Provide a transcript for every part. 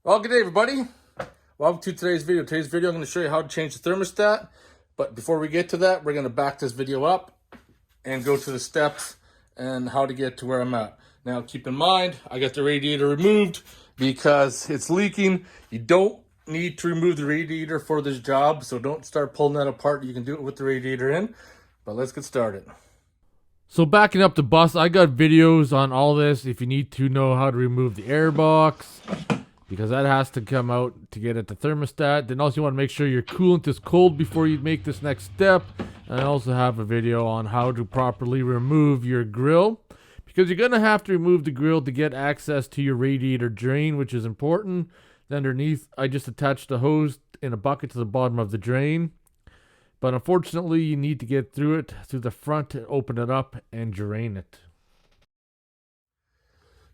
Well, good day, everybody. Welcome to today's video. Today's video, I'm going to show you how to change the thermostat. But before we get to that, we're going to back this video up and go to the steps and how to get to where I'm at. Now, keep in mind, I got the radiator removed because it's leaking. You don't need to remove the radiator for this job, so don't start pulling that apart. You can do it with the radiator in, but let's get started. So backing up the bus, I got videos on all this if you need to know how to remove the air box, because that has to come out to get at the thermostat. Then also you want to make sure your coolant is cold before you make this next step. And I also have a video on how to properly remove your grill, because you're going to have to remove the grill to get access to your radiator drain, which is important. Then underneath, I just attached the hose in a bucket to the bottom of the drain. But unfortunately, you need to get through it, through the front, to open it up and drain it.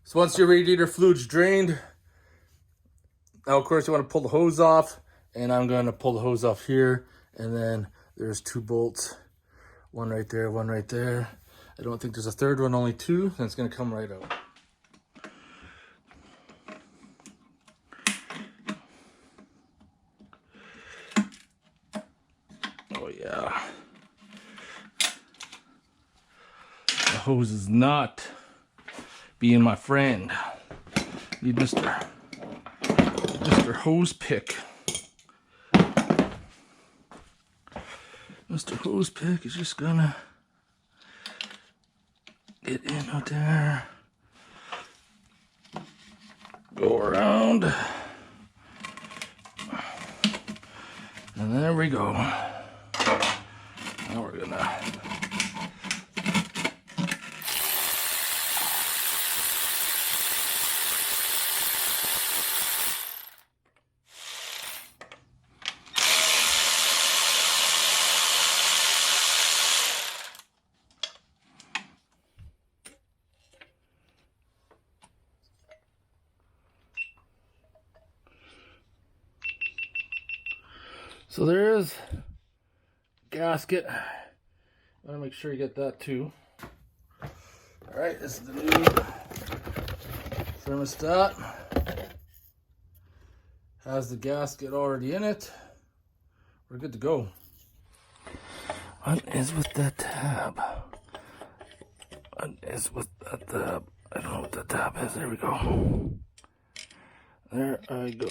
So once your radiator fluid's drained, now of course you want to pull the hose off, and I'm going to pull the hose off here, and then there's two bolts, one right there, one right there. I don't think there's a third one, only two, and it's going to come right out. Oh yeah. The hose is not being my friend. Need Mr. Hose Pick. Mr. Hose Pick is just gonna get in out there, go around, and there we go. Now we're gonna so there is gasket. I want to make sure you get that too. All right, this is the new thermostat. Has the gasket already in it. We're good to go. What is with that tab? What is with that tab? I don't know what that tab is. There we go. There I go.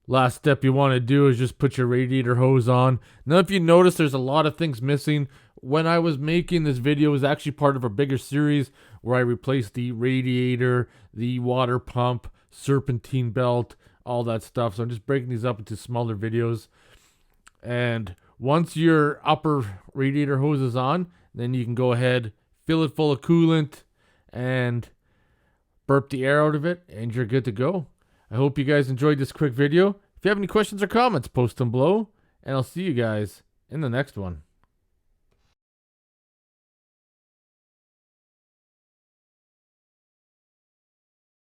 Last step you want to do is just put your radiator hose on. Now if you notice, there's a lot of things missing. When I was making this video, it was actually part of a bigger series where I replaced the radiator, the water pump, serpentine belt, all that stuff. So I'm just breaking these up into smaller videos. And once your upper radiator hose is on, then you can go ahead, fill it full of coolant, and burp the air out of it, and you're good to go. I hope you guys enjoyed this quick video. If you have any questions or comments, post them below, and I'll see you guys in the next one.